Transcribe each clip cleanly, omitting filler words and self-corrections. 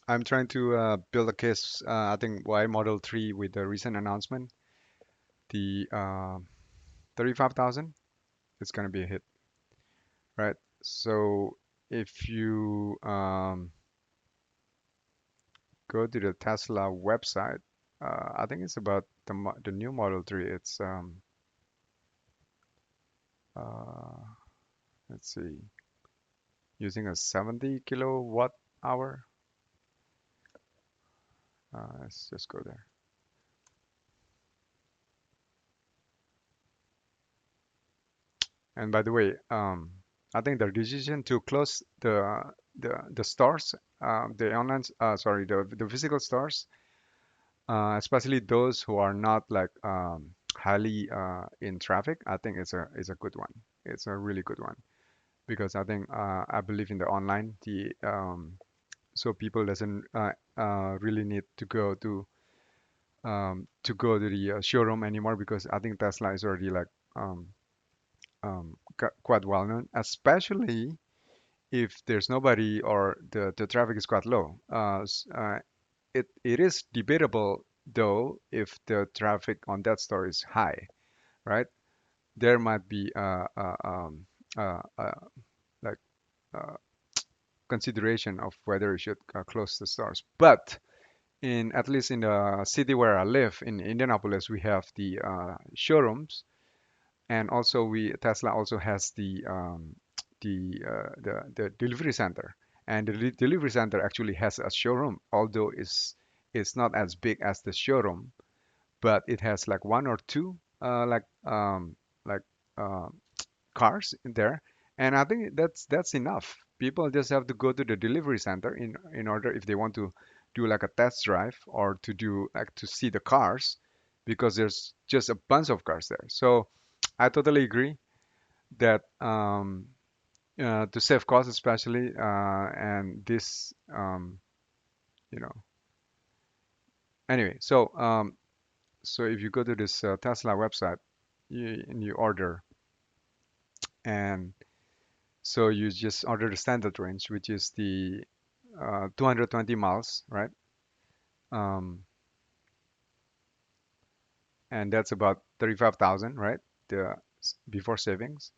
I'm trying to build a case. I think Y Model 3 with the recent announcement, the 35,000, it's going to be a hit, right? So if you go to the Tesla website, I think it's about the new Model 3. It's uh, let's see, using a 70 kilowatt hour. Let's just go there. And by the way, I think the decision to close the stores, the online, sorry, the physical stores, especially those who are not like highly in traffic, I think it's a good one. It's a really good one because I think I believe in the online, the so people doesn't really need to go to the showroom anymore because I think Tesla is already like um, quite well known, especially if there's nobody or the traffic is quite low. It is debatable though if the traffic on that store is high, right? There might be like uh, consideration of whether you should close the stores. But in at least in the city where I live in Indianapolis, we have the showrooms, and also we Tesla also has the delivery center, and the delivery center actually has a showroom, although it's not as big as the showroom, but it has like one or two like uh, cars in there, and I think that's enough. People just have to go to the delivery center in order if they want to do like a test drive or to do like to see the cars, because there's just a bunch of cars there. So I totally agree that to save costs especially and this you know anyway so if you go to this Tesla website and you order, and so you just order the standard range, which is the 220 miles, right? um, and that's about 35,000, right? The before savings.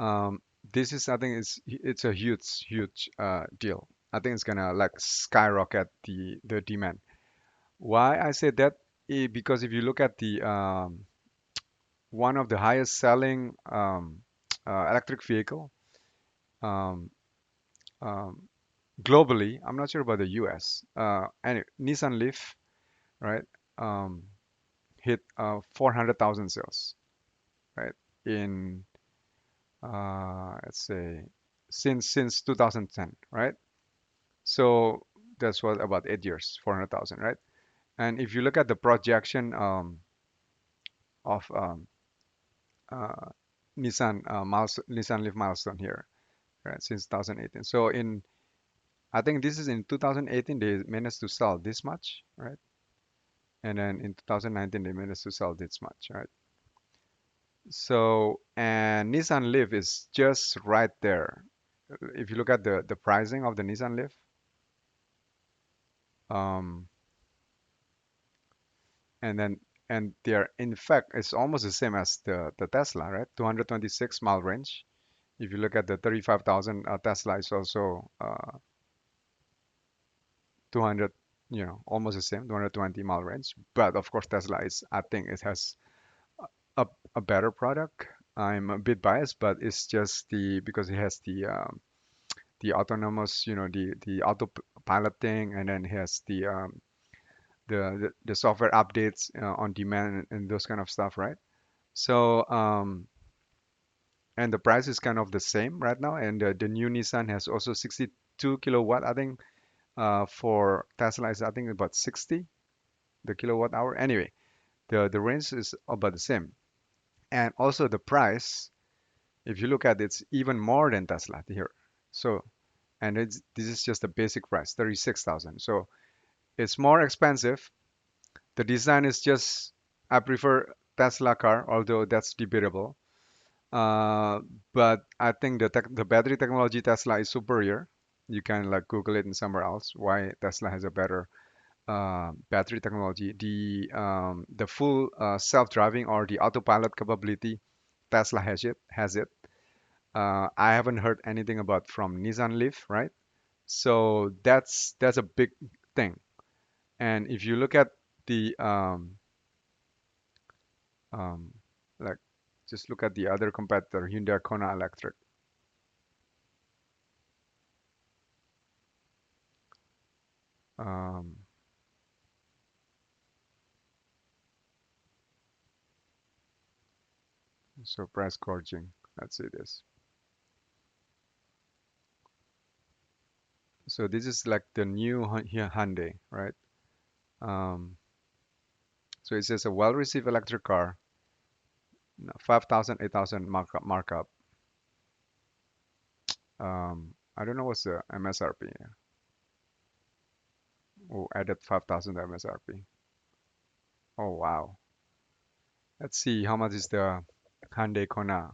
um, this is, I think it's a huge deal. I think it's gonna like skyrocket the demand. Why I say that? Because if you look at the one of the highest selling electric vehicle um, um, globally, I'm not sure about the US. Anyway, Nissan Leaf, right? Um, hit 400,000 sales, right? In let's say since 2010, right? So that's what about 8 years, 400,000, right? And if you look at the projection of uh, Nissan Leaf milestone here, right, since 2018. So in I think this is in 2018 they managed to sell this much, right? And then in 2019 they managed to sell this much, right? So and Nissan Leaf is just right there. If you look at the pricing of the Nissan Leaf, um, and then and they're in fact it's almost the same as the Tesla, right? 226 mile range. If you look at the 35,000 Tesla is also 200, almost the same, 220 mile range. But of course, Tesla is, I think it has a, a better product. I'm a bit biased, but it's just because it has the autonomous, the autopilot thing, and then it has the software updates on demand and those kind of stuff, right? So and the price is kind of the same right now, and the new Nissan has also 62 kilowatt. I think for Tesla is I think about 60 the kilowatt hour. Anyway, the range is about the same, and also the price. If you look at it, it's even more than Tesla here. So and this is just the basic price, 36,000. So it's more expensive. The design is just I prefer Tesla car, although that's debatable. Uh, but I think the battery technology Tesla is superior. You can like Google it in somewhere else why Tesla has a better battery technology. The full self-driving or the autopilot capability, Tesla has it. I haven't heard anything about from Nissan Leaf, right? So that's a big thing. And if you look at the um, like just look at the other competitor, Hyundai Kona Electric. Um, so price gorging. Let's see this. So this is like the new Hyundai, right? Um, so it says a well-received electric car, 5,000, 8,000 markup. I don't know what's the MSRP. Oh, added 5,000 to MSRP. Oh, wow. Let's see how much is the Hyundai Kona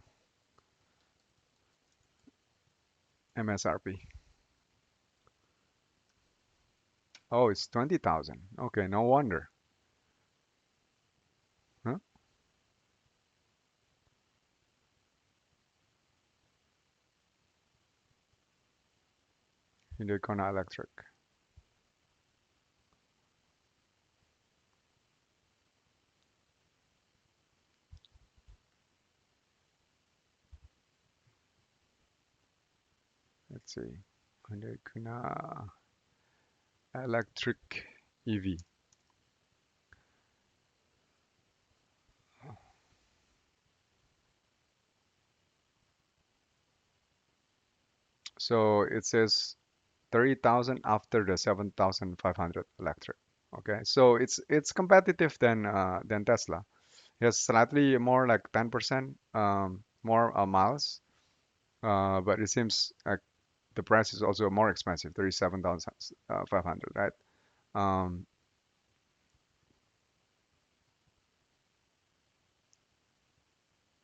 MSRP. Oh, it's 20,000. Okay, no wonder. Huh? Hyundai Kona Electric. Let's see. Hyundai Kona Electric EV. So it says 30,000 after the 7,500 electric. Okay, so it's competitive than Tesla. It has slightly more like 10% more miles, but it seems like the price is also more expensive, 37,500, right? Um,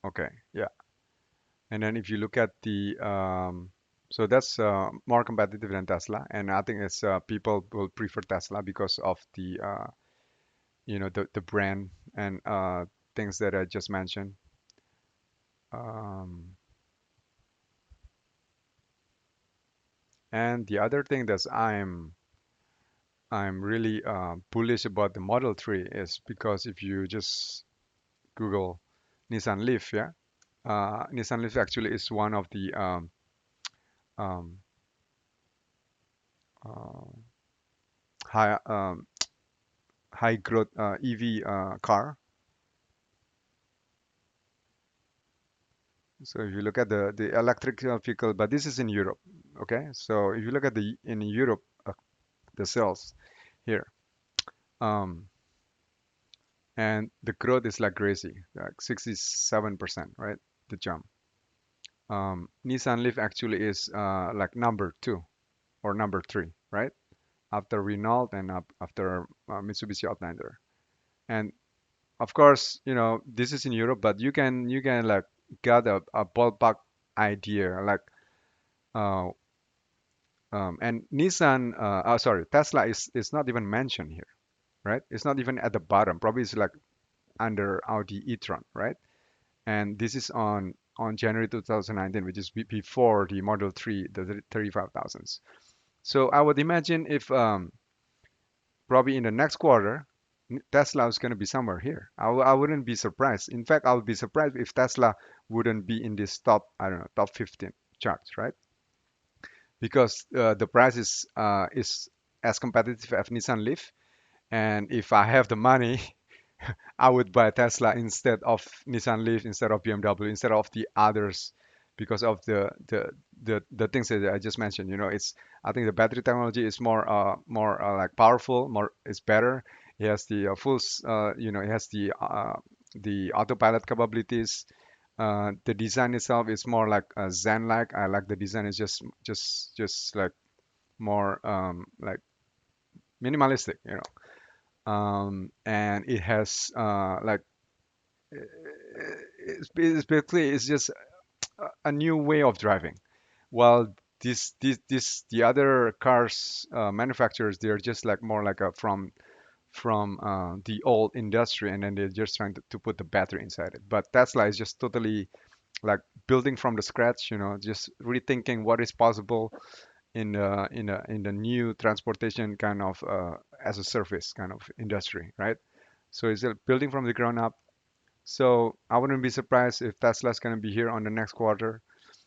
okay, yeah. And then if you look at so that's more competitive than Tesla, and I think it's people will prefer Tesla because of the brand and things that I just mentioned. Um, and the other thing that I'm really bullish about the Model 3 is because if you just Google Nissan Leaf, yeah, Nissan Leaf actually is one of the um, uh, high high growth EV car. So if you look at the electric vehicle, but this is in Europe, okay? So if you look at the in Europe the sales here, um, and the growth is like crazy, like 67%, right? The jump. Nissan Leaf actually is like number two or number three, right? After Renault and after Mitsubishi Outlander. And of course, this is in Europe, but you can like get a ballpark idea, like uh, and Nissan, sorry, Tesla is not even mentioned here, right? It's not even at the bottom. Probably it's like under Audi e-tron, right? And this is on January 2019, which is before the Model 3, the 35,000s. So I would imagine if probably in the next quarter, Tesla is going to be somewhere here. I wouldn't be surprised. In fact, I would be surprised if Tesla wouldn't be in this top, I don't know, top 15 charts, right? Because the price is as competitive as Nissan Leaf. And if I have the money, I would buy Tesla instead of Nissan Leaf, instead of BMW, instead of the others, because of the things that I just mentioned. It's I think the battery technology is more like powerful, more it's better. It has the it has the autopilot capabilities. The design itself is more like Zen-like. I like the design is just like more like minimalistic, and it has like it's basically it's just a new way of driving. While the other cars manufacturers, they're just like more like a from the old industry, and then they're just trying to put the battery inside it. But Tesla is just totally like building from the scratch, just rethinking what is possible in the new transportation kind of as a service kind of industry, right? So it's building from the ground up. So I wouldn't be surprised if Tesla's going to be here on the next quarter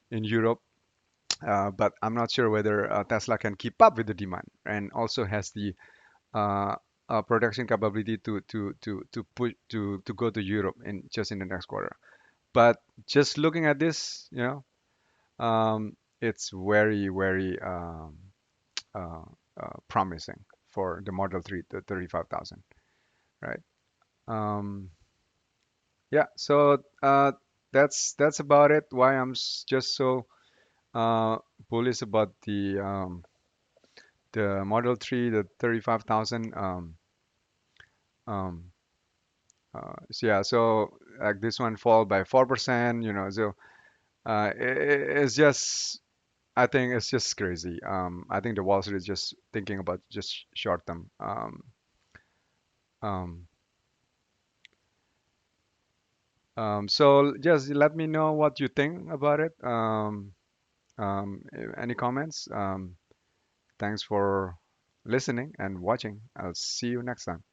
in Europe, but I'm not sure whether Tesla can keep up with the demand and also has the uh, production capability to go to Europe in just in the next quarter. But just looking at this, it's very uh, promising for the Model 3, the 35,000, right? Um, yeah, so that's about it. Why I'm just so uh, bullish about the Model 3, the 35,000. Um, so yeah, so like this one fall by 4%, so it's just I think it's just crazy. I think the Wall Street is just thinking about just short term. Um, so just let me know what you think about it. Any comments? Thanks for listening and watching. I'll see you next time.